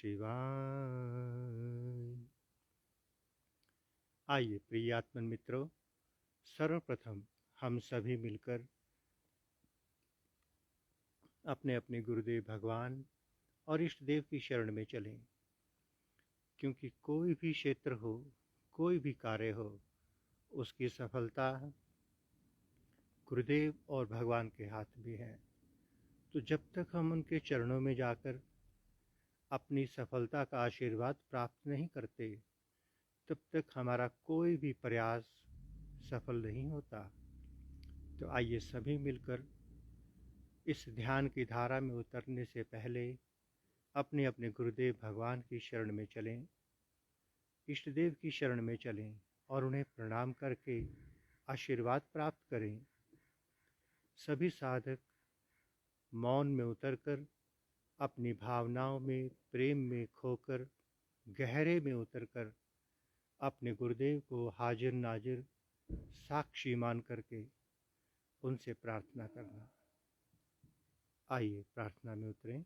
शिवाय। आइए प्रिय आत्मन मित्रों, सर्वप्रथम हम सभी मिलकर अपने अपने गुरुदेव भगवान और इष्ट देव की शरण में चलें, क्योंकि कोई भी क्षेत्र हो, कोई भी कार्य हो, उसकी सफलता गुरुदेव और भगवान के हाथ में है। तो जब तक हम उनके चरणों में जाकर अपनी सफलता का आशीर्वाद प्राप्त नहीं करते, तब तक हमारा कोई भी प्रयास सफल नहीं होता। तो आइए सभी मिलकर इस ध्यान की धारा में उतरने से पहले अपने अपने गुरुदेव भगवान की शरण में चलें, इष्ट देव की शरण में चलें और उन्हें प्रणाम करके आशीर्वाद प्राप्त करें। सभी साधक मौन में उतरकर अपनी भावनाओं में, प्रेम में खोकर, गहरे में उतरकर अपने गुरुदेव को हाजिर नाजिर साक्षी मान करके उनसे प्रार्थना करना। आइए प्रार्थना में उतरें।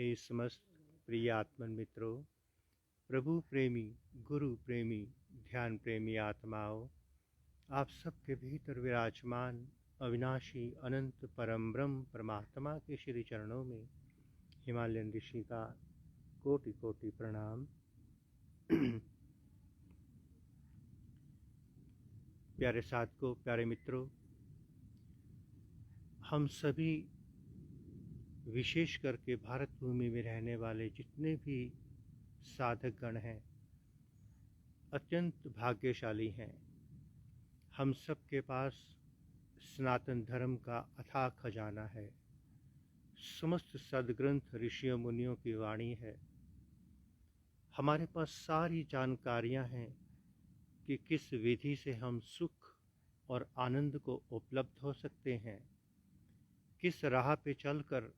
हे समस्त प्रिय आत्मन मित्रों, प्रभु प्रेमी, गुरु प्रेमी, ध्यान प्रेमी आत्माओं, आप सबके भीतर विराजमान अविनाशी अनंत परम ब्रह्म परमात्मा के श्री चरणों में हिमालयन ऋषि का कोटि कोटि प्रणाम। प्यारे साधकों, प्यारे मित्रों, हम सभी विशेष करके भारत भूमि में रहने वाले जितने भी साधक गण हैं अत्यंत भाग्यशाली हैं। हम सब के पास सनातन धर्म का अथाह खजाना है। समस्त सद्ग्रंथ ऋषियों मुनियों की वाणी है। हमारे पास सारी जानकारियां हैं कि किस विधि से हम सुख और आनंद को उपलब्ध हो सकते हैं, किस राह पे चलकर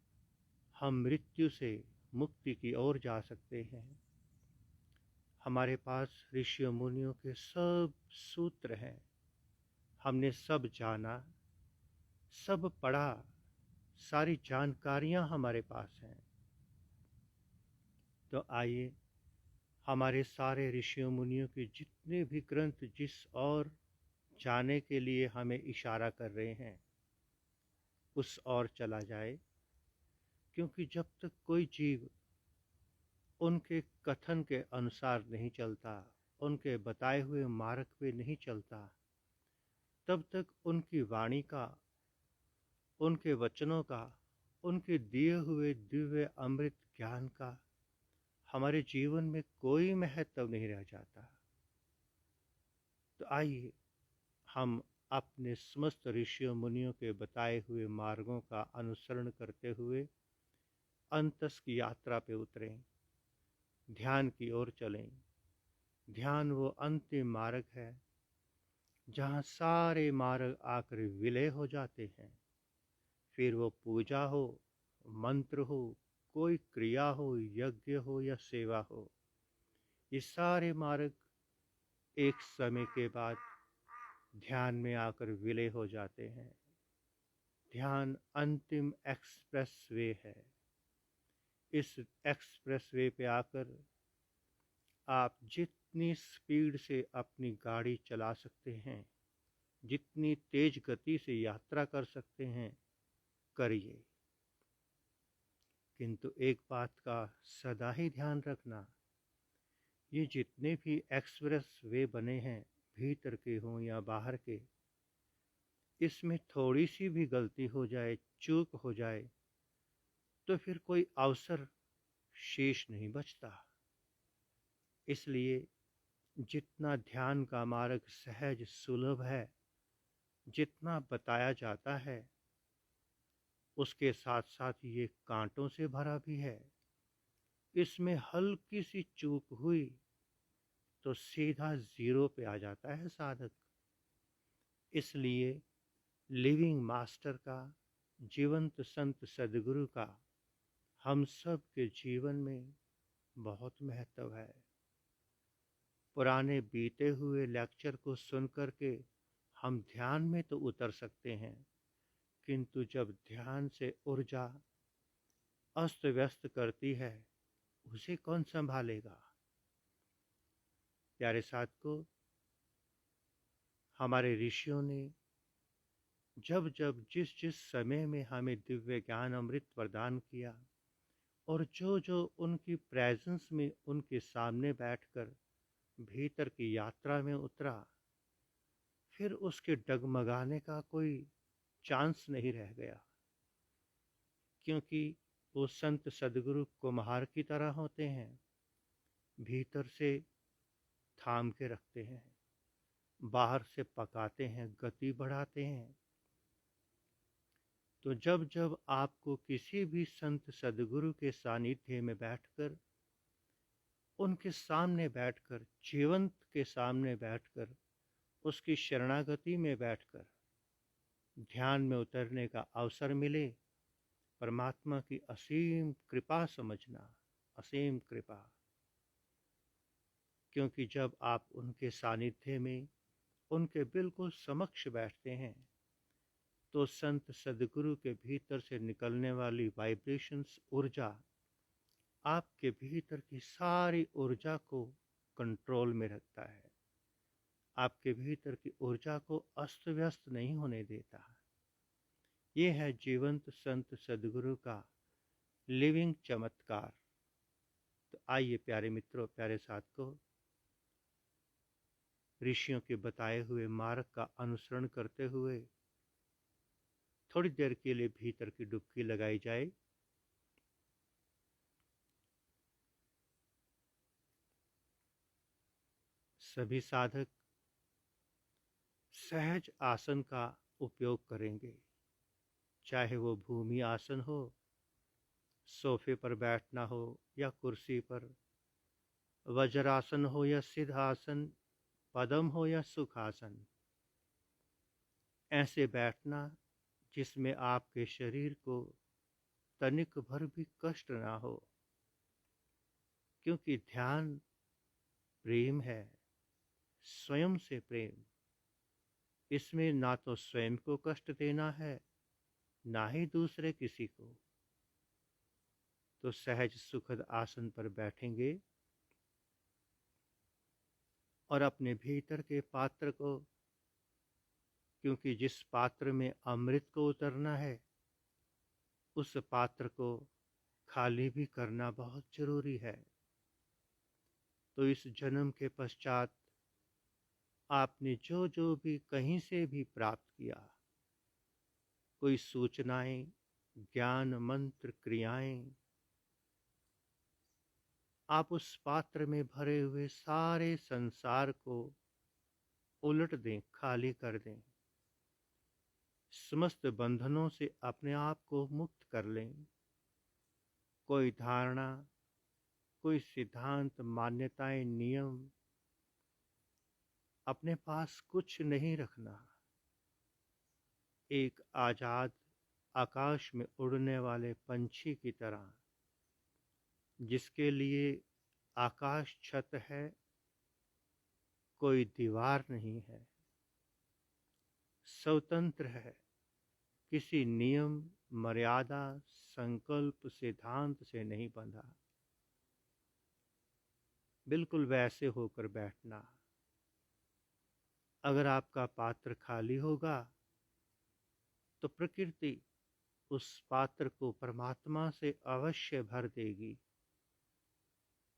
हम मृत्यु से मुक्ति की ओर जा सकते हैं। हमारे पास ऋषियों मुनियों के सब सूत्र हैं। हमने सब जाना, सब पढ़ा, सारी जानकारियां हमारे पास हैं। तो आइए, हमारे सारे ऋषियों मुनियों के जितने भी ग्रंथ जिस और जाने के लिए हमें इशारा कर रहे हैं उस ओर चला जाए, क्योंकि जब तक कोई जीव उनके कथन के अनुसार नहीं चलता, उनके बताए हुए मार्ग पे नहीं चलता, तब तक उनकी वाणी का, उनके वचनों का, उनके दिए हुए दिव्य अमृत ज्ञान का हमारे जीवन में कोई महत्व नहीं रह जाता। तो आइए, हम अपने समस्त ऋषियों मुनियों के बताए हुए मार्गों का अनुसरण करते हुए अंतस की यात्रा पे उतरें, ध्यान की ओर चलें। ध्यान वो अंतिम मार्ग है जहाँ सारे मार्ग आकर विलय हो जाते हैं। फिर वो पूजा हो, मंत्र हो, कोई क्रिया हो, यज्ञ हो या सेवा हो, ये सारे मार्ग एक समय के बाद ध्यान में आकर विलय हो जाते हैं। ध्यान अंतिम एक्सप्रेस वे है। इस एक्सप्रेस वे पे आकर आप जितनी स्पीड से अपनी गाड़ी चला सकते हैं, जितनी तेज गति से यात्रा कर सकते हैं, करिए। किंतु एक बात का सदा ही ध्यान रखना, ये जितने भी एक्सप्रेस वे बने हैं, भीतर के हों या बाहर के, इसमें थोड़ी सी भी गलती हो जाए, चूक हो जाए, तो फिर कोई अवसर शेष नहीं बचता। इसलिए जितना ध्यान का मार्ग सहज सुलभ है, जितना बताया जाता है, उसके साथ साथ ये कांटों से भरा भी है। इसमें हल्की सी चूक हुई तो सीधा जीरो पे आ जाता है साधक। इसलिए लिविंग मास्टर का, जीवंत संत सदगुरु का हम सब के जीवन में बहुत महत्व है। पुराने बीते हुए लेक्चर को सुन करके हम ध्यान में तो उतर सकते हैं, किंतु जब ध्यान से ऊर्जा अस्त व्यस्त करती है, उसे कौन संभालेगा। प्यारे साधकों, हमारे ऋषियों ने जब जब जिस जिस समय में हमें दिव्य ज्ञान अमृत प्रदान किया, और जो जो उनकी प्रेजेंस में उनके सामने बैठकर भीतर की यात्रा में उतरा, फिर उसके डगमगाने का कोई चांस नहीं रह गया। क्योंकि वो संत सदगुरु कुम्हार की तरह होते हैं, भीतर से थाम के रखते हैं, बाहर से पकाते हैं, गति बढ़ाते हैं। तो जब जब आपको किसी भी संत सदगुरु के सानिध्य में बैठकर, उनके सामने बैठकर, जीवंत के सामने बैठकर, उसकी शरणागति में बैठकर ध्यान में उतरने का अवसर मिले, परमात्मा की असीम कृपा समझना, असीम कृपा। क्योंकि जब आप उनके सानिध्य में, उनके बिल्कुल समक्ष बैठते हैं, तो संत सदगुरु के भीतर से निकलने वाली वाइब्रेशंस, ऊर्जा, आपके भीतर की सारी ऊर्जा को कंट्रोल में रखता है, आपके भीतर की ऊर्जा को अस्त व्यस्त नहीं होने देता। ये है जीवंत संत सदगुरु का लिविंग चमत्कार। तो आइए प्यारे मित्रों, प्यारे साथियों, ऋषियों के बताए हुए मार्ग का अनुसरण करते हुए थोड़ी देर के लिए भीतर की डुबकी लगाई जाए। सभी साधक सहज आसन का उपयोग करेंगे, चाहे वो भूमि आसन हो, सोफे पर बैठना हो या कुर्सी पर, वज्रासन हो या सिद्धासन, पद्म हो या सुखासन। ऐसे बैठना जिसमें आपके शरीर को तनिक भर भी कष्ट ना हो, क्योंकि ध्यान प्रेम है, स्वयं से प्रेम। इसमें ना तो स्वयं को कष्ट देना है, ना ही दूसरे किसी को। तो सहज सुखद आसन पर बैठेंगे और अपने भीतर के पात्र को, क्योंकि जिस पात्र में अमृत को उतरना है, उस पात्र को खाली भी करना बहुत जरूरी है। तो इस जन्म के पश्चात आपने जो जो भी कहीं से भी प्राप्त किया, कोई सूचनाएं, ज्ञान, मंत्र, क्रियाएं, आप उस पात्र में भरे हुए सारे संसार को उलट दें, खाली कर दें। समस्त बंधनों से अपने आप को मुक्त कर लें। कोई धारणा, कोई सिद्धांत, मान्यताएं, नियम अपने पास कुछ नहीं रखना। एक आजाद आकाश में उड़ने वाले पंछी की तरह, जिसके लिए आकाश छत है, कोई दीवार नहीं है, स्वतंत्र है, किसी नियम, मर्यादा, संकल्प, सिद्धांत से नहीं बंधा। बिल्कुल वैसे होकर बैठना। अगर आपका पात्र खाली होगा तो प्रकृति उस पात्र को परमात्मा से अवश्य भर देगी।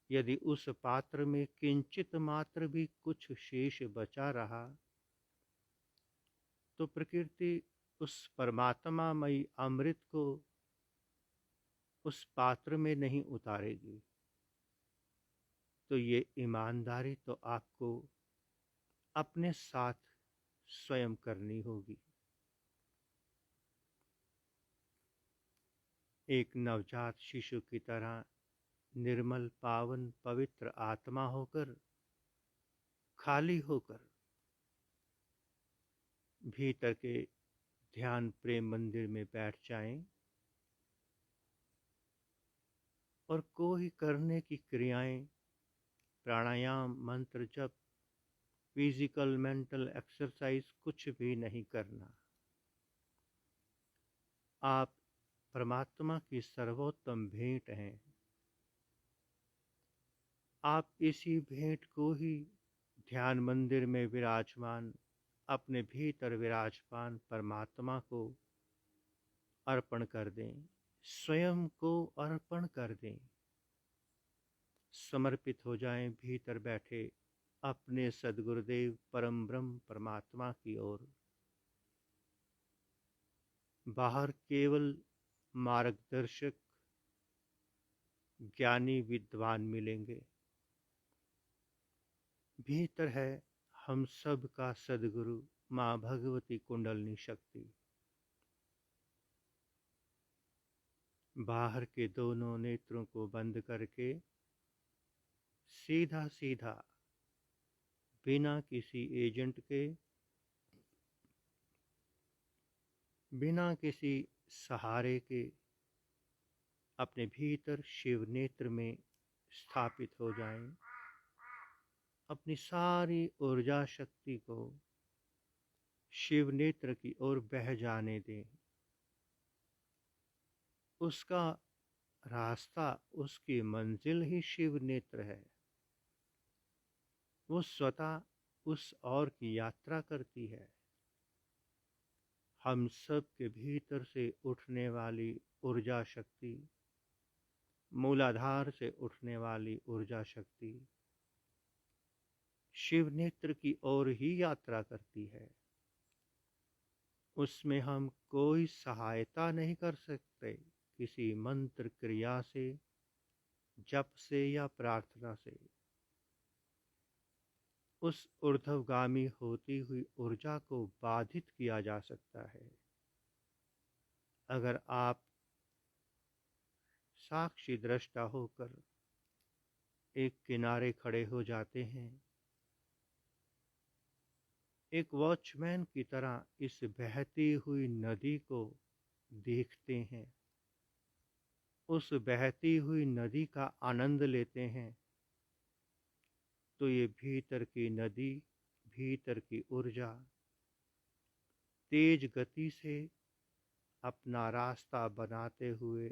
यदि उस पात्र में किंचित मात्र भी कुछ शेष बचा रहा, तो प्रकृति उस परमात्मामयी अमृत को उस पात्र में नहीं उतारेगी। तो ये ईमानदारी तो आपको अपने साथ स्वयं करनी होगी। एक नवजात शिशु की तरह निर्मल, पावन, पवित्र आत्मा होकर, खाली होकर भीतर के ध्यान प्रेम मंदिर में बैठ जाएं और कोई करने की क्रियाएं, प्राणायाम, मंत्र जप, फिजिकल मेंटल एक्सरसाइज कुछ भी नहीं करना। आप परमात्मा की सर्वोत्तम भेंट हैं। आप इसी भेंट को ही ध्यान मंदिर में विराजमान, अपने भीतर विराजमान परमात्मा को अर्पण कर दें, स्वयं को अर्पण कर दें। समर्पित हो जाएं भीतर बैठे अपने सद्गुरुदेव परम ब्रह्म परमात्मा की ओर। बाहर केवल मार्गदर्शक, ज्ञानी, विद्वान मिलेंगे। भीतर है हम सब का सद्गुरु माँ भगवती कुंडलनी शक्ति। बाहर के दोनों नेत्रों को बंद करके सीधा सीधा, बिना किसी एजेंट के, बिना किसी सहारे के, अपने भीतर शिव नेत्र में स्थापित हो जाएं। अपनी सारी ऊर्जा शक्ति को शिव नेत्र की ओर बह जाने दें। उसका रास्ता, उसकी मंजिल ही शिव नेत्र है। वो स्वतः उस ओर की यात्रा करती है। हम सब के भीतर से उठने वाली ऊर्जा शक्ति, मूलाधार से उठने वाली ऊर्जा शक्ति शिव नेत्र की ओर ही यात्रा करती है। उसमें हम कोई सहायता नहीं कर सकते, किसी मंत्र क्रिया से, जप से या प्रार्थना से। उस ऊर्ध्वगामी होती हुई ऊर्जा को बाधित किया जा सकता है अगर आप साक्षी दृष्टा होकर एक किनारे खड़े हो जाते हैं, एक वॉचमैन की तरह इस बहती हुई नदी को देखते हैं, उस बहती हुई नदी का आनंद लेते हैं, तो ये भीतर की नदी, भीतर की ऊर्जा तेज गति से अपना रास्ता बनाते हुए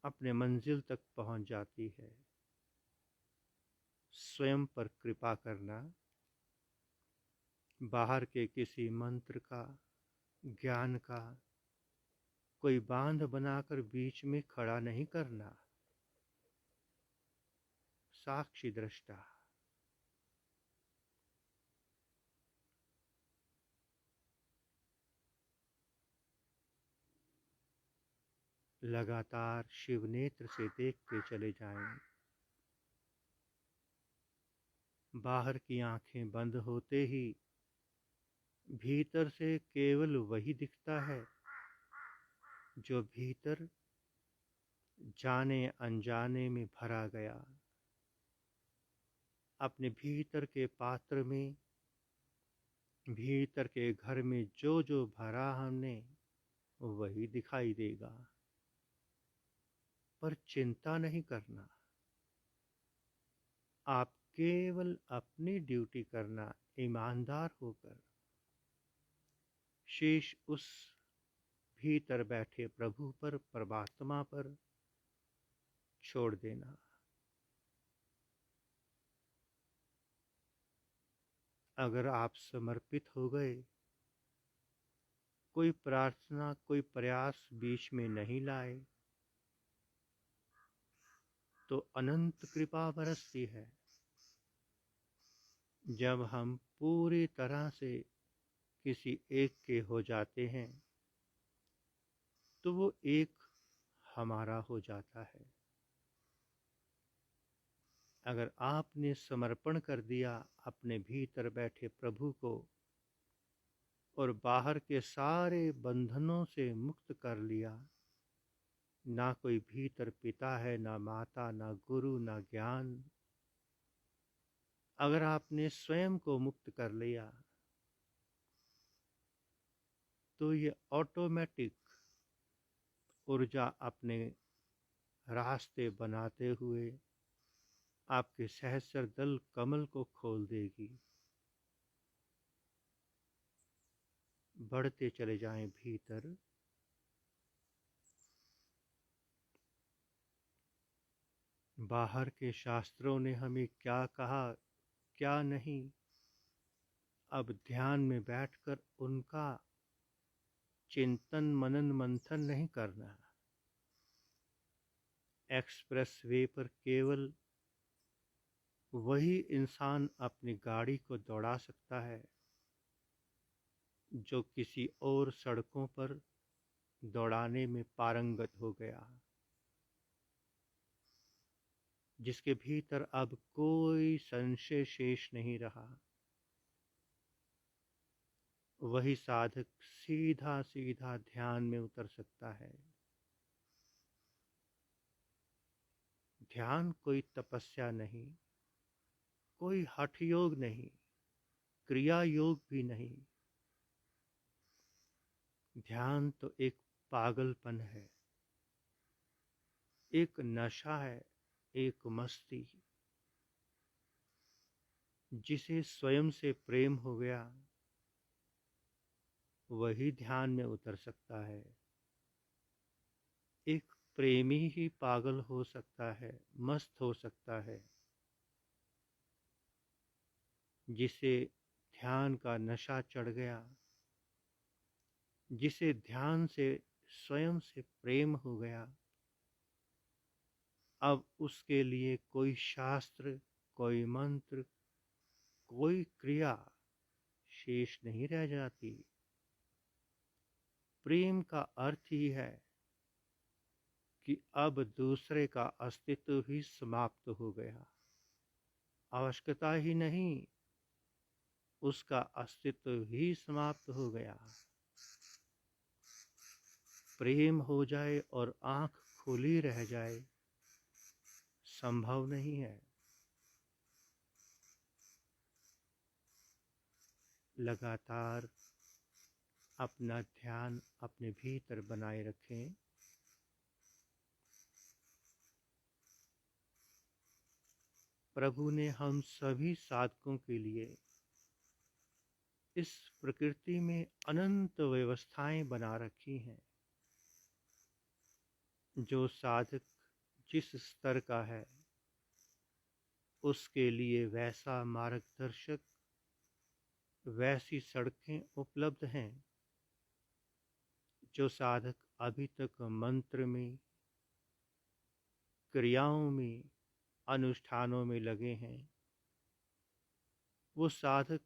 अपने मंजिल तक पहुंच जाती है। स्वयं पर कृपा करना, बाहर के किसी मंत्र का, ज्ञान का कोई बांध बनाकर बीच में खड़ा नहीं करना। साक्षी दृष्टा। लगातार शिव नेत्र से देखते चले जाएं। बाहर की आंखें बंद होते ही भीतर से केवल वही दिखता है जो भीतर जाने अनजाने में भरा गया। अपने भीतर के पात्र में, भीतर के घर में जो जो भरा हमने, वही दिखाई देगा। पर चिंता नहीं करना, आप केवल अपनी ड्यूटी करना, ईमानदार होकर। शेष उस भीतर बैठे प्रभु पर, परमात्मा पर छोड़ देना। अगर आप समर्पित हो गए, कोई प्रार्थना, कोई प्रयास बीच में नहीं लाए, तो अनंत कृपा बरसती है। जब हम पूरी तरह से किसी एक के हो जाते हैं, तो वो एक हमारा हो जाता है। अगर आपने समर्पण कर दिया अपने भीतर बैठे प्रभु को और बाहर के सारे बंधनों से मुक्त कर लिया, ना कोई भीतर पिता है, ना माता, ना गुरु, ना ज्ञान, अगर आपने स्वयं को मुक्त कर लिया, तो ये ऑटोमेटिक ऊर्जा अपने रास्ते बनाते हुए आपके सहस्र दल कमल को खोल देगी। बढ़ते चले जाएं भीतर। बाहर के शास्त्रों ने हमें क्या कहा, क्या नहीं, अब ध्यान में बैठकर उनका चिंतन, मनन, मंथन नहीं करना। एक्सप्रेस वे पर केवल वही इंसान अपनी गाड़ी को दौड़ा सकता है जो किसी और सड़कों पर दौड़ाने में पारंगत हो गया, जिसके भीतर अब कोई संशय शेष नहीं रहा। वही साधक सीधा सीधा ध्यान में उतर सकता है। ध्यान कोई तपस्या नहीं, कोई हठ योग नहीं, क्रिया योग भी नहीं। ध्यान तो एक पागलपन है, एक नशा है, एक मस्ती। जिसे स्वयं से प्रेम हो गया, वही ध्यान में उतर सकता है। एक प्रेमी ही पागल हो सकता है, मस्त हो सकता है, जिसे ध्यान का नशा चढ़ गया, जिसे ध्यान से स्वयं से प्रेम हो गया। अब उसके लिए कोई शास्त्र, कोई मंत्र, कोई क्रिया शेष नहीं रह जाती। प्रेम का अर्थ ही है कि अब दूसरे का अस्तित्व ही समाप्त हो गया। आवश्यकता ही नहीं, उसका अस्तित्व ही समाप्त हो गया। प्रेम हो जाए और आंख खुली रह जाए, संभव नहीं है। लगातार अपना ध्यान अपने भीतर बनाए रखें। प्रभु ने हम सभी साधकों के लिए इस प्रकृति में अनंत व्यवस्थाएं बना रखी हैं। जो साधक जिस स्तर का है, उसके लिए वैसा मार्गदर्शक, वैसी सड़कें उपलब्ध हैं। जो साधक अभी तक मंत्र में, क्रियाओं में, अनुष्ठानों में लगे हैं, वो साधक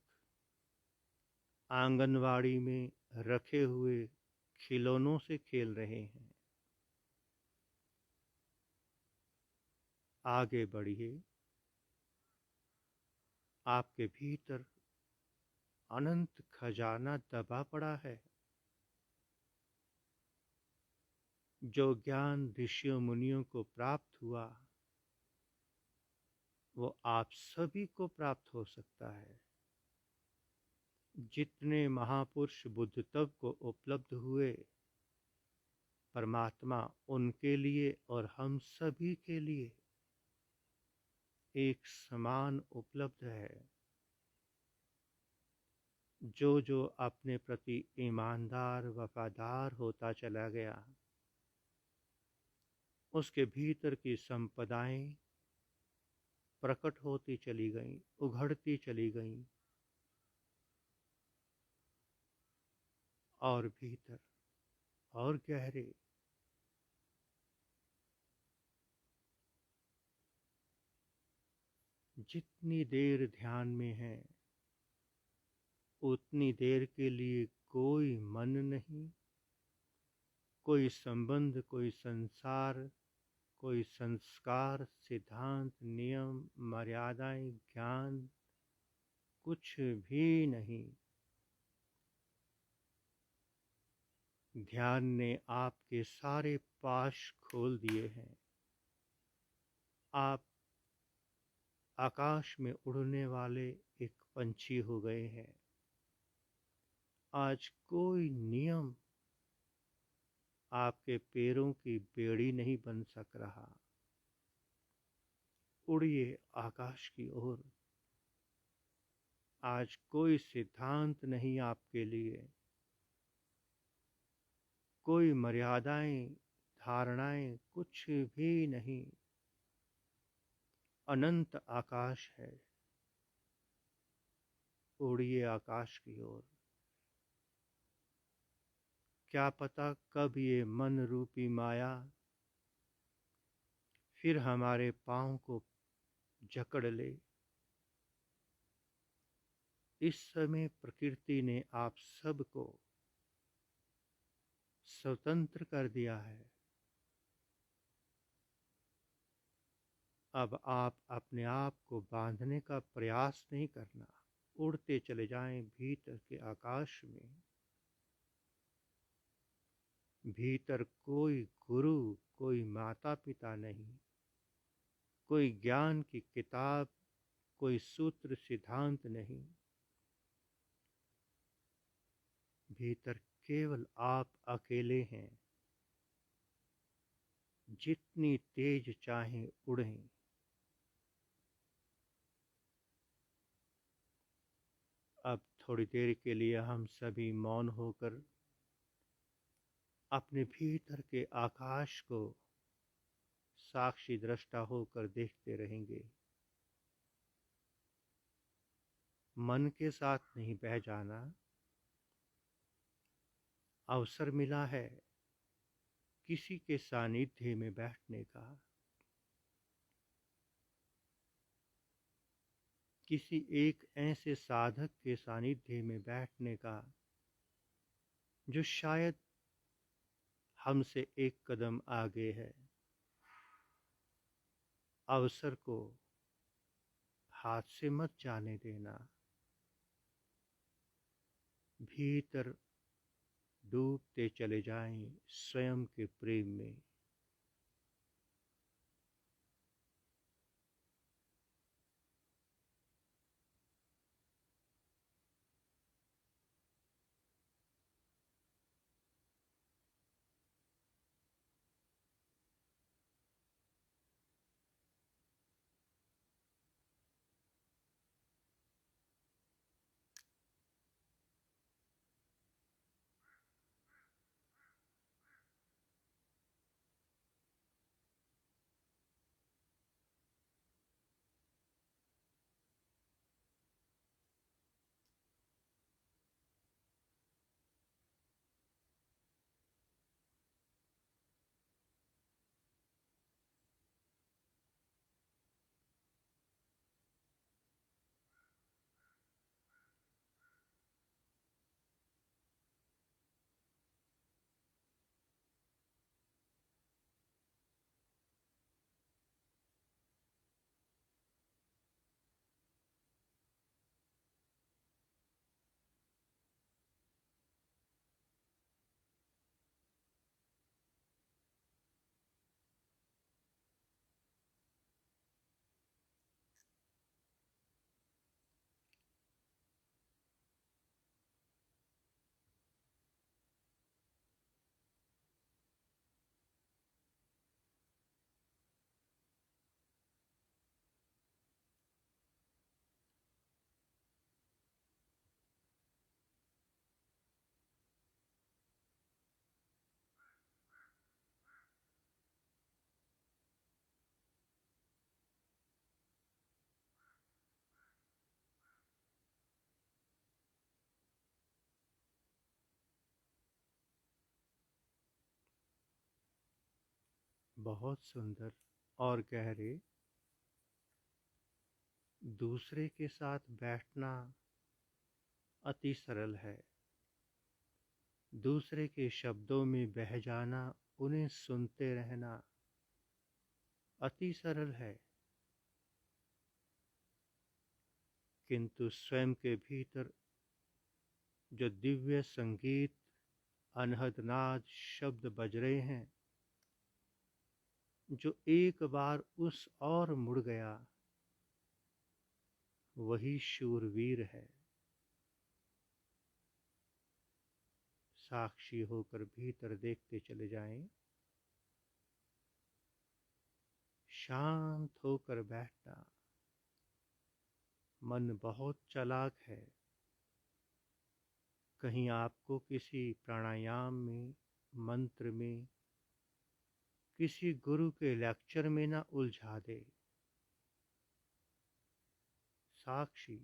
आंगनवाड़ी में रखे हुए खिलौनों से खेल रहे हैं। आगे बढ़िए। आपके भीतर अनंत खजाना दबा पड़ा है। जो ज्ञान ऋषियों मुनियों को प्राप्त हुआ, वो आप सभी को प्राप्त हो सकता है। जितने महापुरुष बुद्ध तब को उपलब्ध हुए, परमात्मा उनके लिए और हम सभी के लिए एक समान उपलब्ध है। जो जो अपने प्रति ईमानदार, वफादार होता चला गया, उसके भीतर की संपदाएं प्रकट होती चली गईं, उघड़ती चली गईं, और भीतर और गहरे। जितनी देर ध्यान में है, उतनी देर के लिए कोई मन नहीं, कोई संबंध, कोई संसार, कोई संस्कार, सिद्धांत, नियम, मर्यादाएं, ज्ञान, कुछ भी नहीं। ध्यान ने आपके सारे पाश खोल दिए हैं। आप आकाश में उड़ने वाले एक पंछी हो गए हैं। आज कोई नियम आपके पैरों की बेड़ी नहीं बन सक रहा। उड़िए आकाश की ओर। आज कोई सिद्धांत नहीं आपके लिए, कोई मर्यादाएं, धारणाएं, कुछ भी नहीं। अनंत आकाश है। उड़िए आकाश की ओर। क्या पता कब ये मन रूपी माया फिर हमारे पांव को जकड़ ले। इस समय प्रकृति ने आप सबको स्वतंत्र कर दिया है। अब आप अपने आप को बांधने का प्रयास नहीं करना। उड़ते चले जाएं भीतर के आकाश में। भीतर कोई गुरु, कोई माता पिता नहीं, कोई ज्ञान की किताब, कोई सूत्र सिद्धांत नहीं। भीतर केवल आप अकेले हैं। जितनी तेज चाहें उड़ें। अब थोड़ी देर के लिए हम सभी मौन होकर अपने भीतर के आकाश को साक्षी दृष्टा होकर देखते रहेंगे। मन के साथ नहीं बह जाना। अवसर मिला है किसी के सानिध्य में बैठने का, किसी एक ऐसे साधक के सानिध्य में बैठने का जो शायद हमसे एक कदम आगे है। अवसर को हाथ से मत जाने देना। भीतर डूबते चले जाएं स्वयं के प्रेम में। बहुत सुंदर और गहरे। दूसरे के साथ बैठना अति सरल है। दूसरे के शब्दों में बह जाना, उन्हें सुनते रहना अति सरल है। किंतु स्वयं के भीतर जो दिव्य संगीत, अनहद नाद शब्द बज रहे हैं, जो एक बार उस ओर मुड़ गया, वही शूरवीर है। साक्षी होकर भीतर देखते चले जाएं। शांत होकर बैठना। मन बहुत चालाक है। कहीं आपको किसी प्राणायाम में, मंत्र में, किसी गुरु के लेक्चर में ना उलझा दे। साक्षी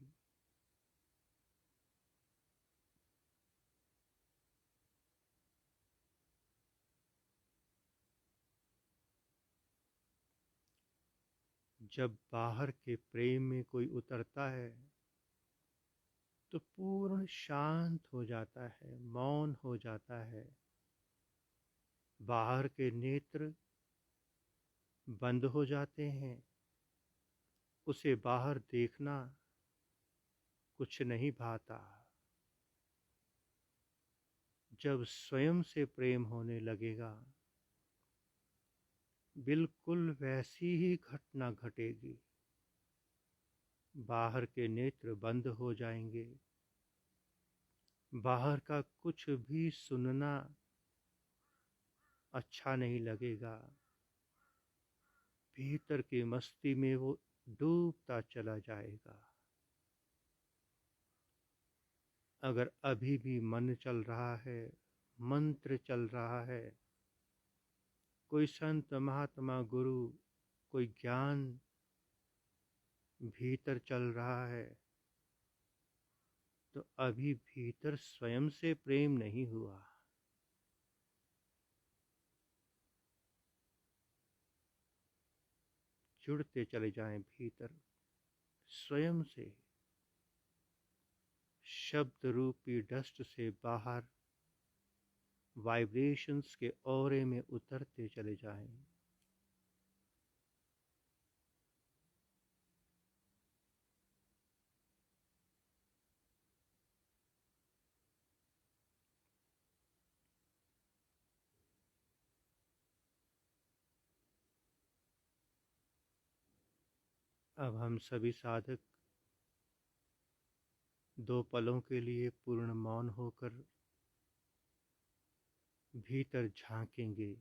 जब बाहर के प्रेम में कोई उतरता है तो पूर्ण शांत हो जाता है, मौन हो जाता है। बाहर के नेत्र बंद हो जाते हैं। उसे बाहर देखना कुछ नहीं भाता। जब स्वयं से प्रेम होने लगेगा, बिल्कुल वैसी ही घटना घटेगी। बाहर के नेत्र बंद हो जाएंगे। बाहर का कुछ भी सुनना अच्छा नहीं लगेगा। भीतर की मस्ती में वो डूबता चला जाएगा। अगर अभी भी मन चल रहा है, मंत्र चल रहा है, कोई संत महात्मा गुरु, कोई ज्ञान भीतर चल रहा है, तो अभी भीतर स्वयं से प्रेम नहीं हुआ। जुड़ते चले जाएं भीतर स्वयं से, शब्द रूपी डस्ट से बाहर वाइब्रेशंस के ऑरे में उतरते चले जाएं। अब हम सभी साधक 2 पलों के लिए पूर्ण मौन होकर भीतर झांकेंगे।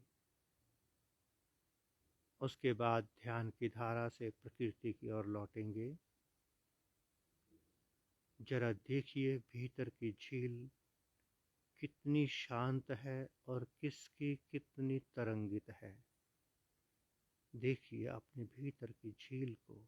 उसके बाद ध्यान की धारा से प्रकृति की ओर लौटेंगे। जरा देखिए भीतर की झील कितनी शांत है और किसकी कितनी तरंगित है। देखिए अपने भीतर की झील को।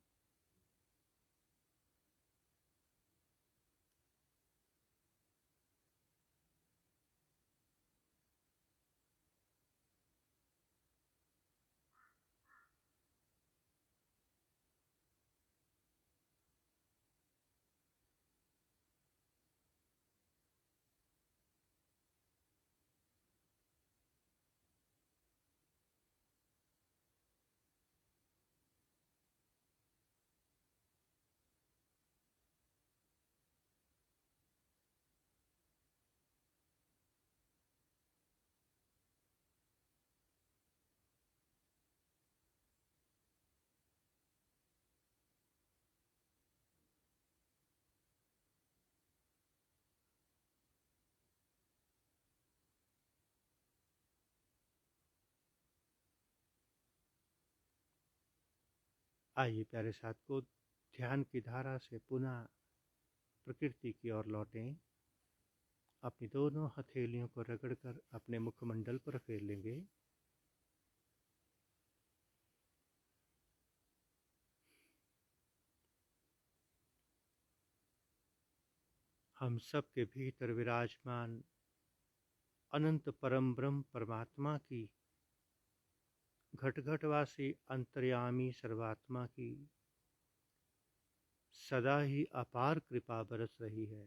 आइए प्यारे साथियों, ध्यान की धारा से पुनः प्रकृति की ओर लौटें। अपनी दोनों हथेलियों को रगड़कर अपने मुखमंडल पर फेर लेंगे। हम सब के भीतर विराजमान अनंत परम ब्रह्म परमात्मा की, घट घटवासी अंतर्यामी सर्वात्मा की सदा ही अपार कृपा बरस रही है।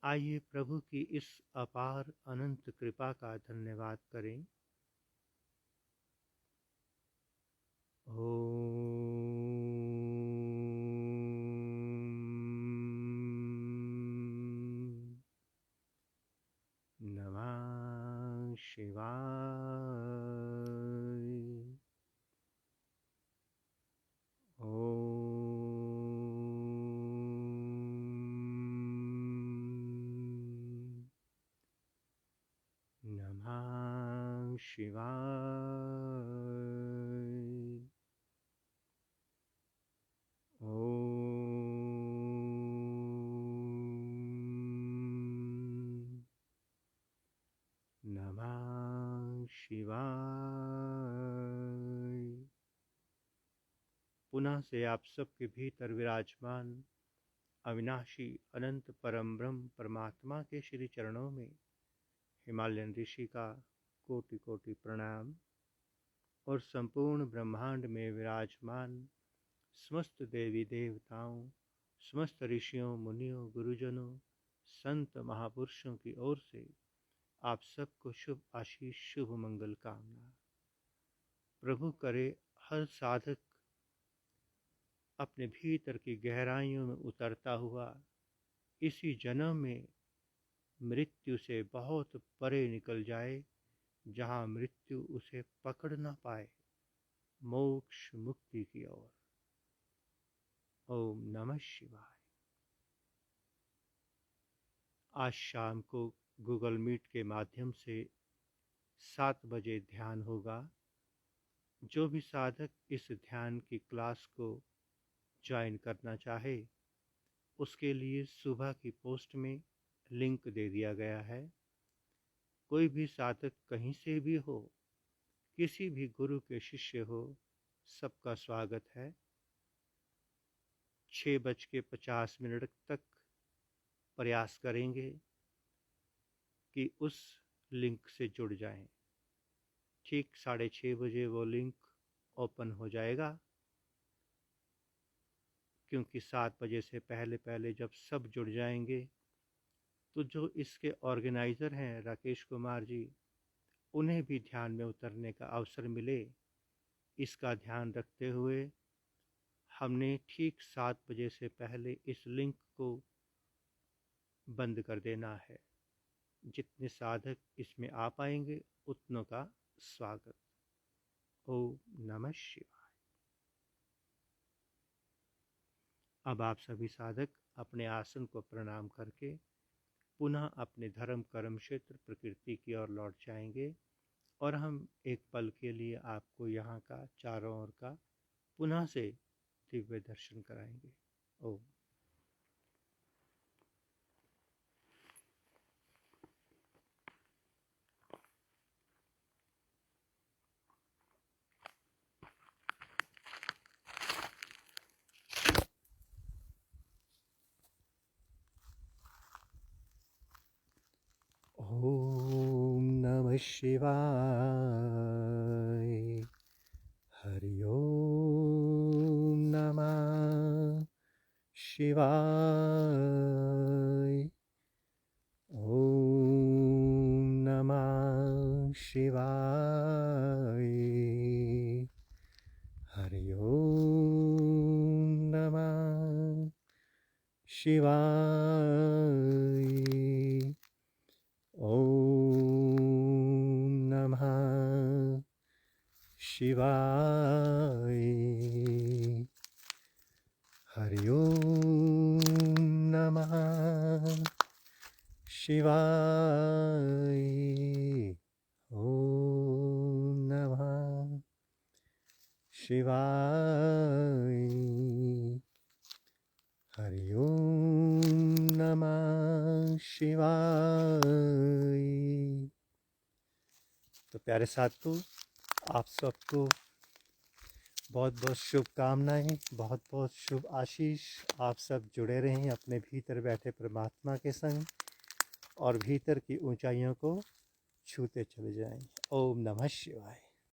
आइए प्रभु की इस अपार अनंत कृपा का धन्यवाद करें। ओम नमः शिवाय। ओम नमः शिवाय। ओम नमः शिवाय। पुनः से आप सबके भीतर विराजमान अविनाशी अनंत परम ब्रह्म परमात्मा के श्री चरणों में हिमालयन ऋषि का कोटि कोटि प्रणाम और संपूर्ण ब्रह्मांड में विराजमान समस्त देवी देवताओं, समस्त ऋषियों मुनियों गुरुजनों संत महापुरुषों की ओर से आप सबको शुभ आशीष शुभ मंगल कामना। प्रभु करे हर साधक अपने भीतर की गहराइयों में उतरता हुआ इसी जन्म में मृत्यु से बहुत परे निकल जाए, जहाँ मृत्यु उसे पकड़ न पाए, मोक्ष मुक्ति की ओर। ओम नमः शिवाय। आज शाम को गूगल मीट के माध्यम से 7 बजे ध्यान होगा। जो भी साधक इस ध्यान की क्लास को ज्वाइन करना चाहे, उसके लिए सुबह की पोस्ट में लिंक दे दिया गया है। कोई भी साधक कहीं से भी हो, किसी भी गुरु के शिष्य हो, सबका स्वागत है। 6:50 तक प्रयास करेंगे कि उस लिंक से जुड़ जाएं। ठीक 6:30 वो लिंक ओपन हो जाएगा, क्योंकि 7 से पहले पहले जब सब जुड़ जाएंगे तो जो इसके ऑर्गेनाइज़र हैं राकेश कुमार जी, उन्हें भी ध्यान में उतरने का अवसर मिले, इसका ध्यान रखते हुए हमने ठीक 7 से पहले इस लिंक को बंद कर देना है। जितने साधक इसमें आ पाएंगे उतनों का स्वागत। ओम नमः शिवाय। अब आप सभी साधक अपने आसन को प्रणाम करके पुनः अपने धर्म कर्म क्षेत्र प्रकृति की ओर लौट जाएंगे और हम एक पल के लिए आपको यहाँ का चारों ओर का पुनः से दिव्य दर्शन कराएंगे। ओम। ओम नमः शिवाय। हरि ओम नमः शिवाय। ओम नमः शिवाय। हरि ओम नमः शिवाय। ओम नमः शिवाय। हरि ओम नमः शिवाय। ओम नमः शिवाय। हरि ओम नमः शिवाय। तो प्यारे साथियों, आप सबको बहुत बहुत शुभकामनाएं, बहुत बहुत शुभ आशीष। आप सब जुड़े रहें अपने भीतर बैठे परमात्मा के संग और भीतर की ऊंचाइयों को छूते चले जाएं। ओम नमः शिवाय।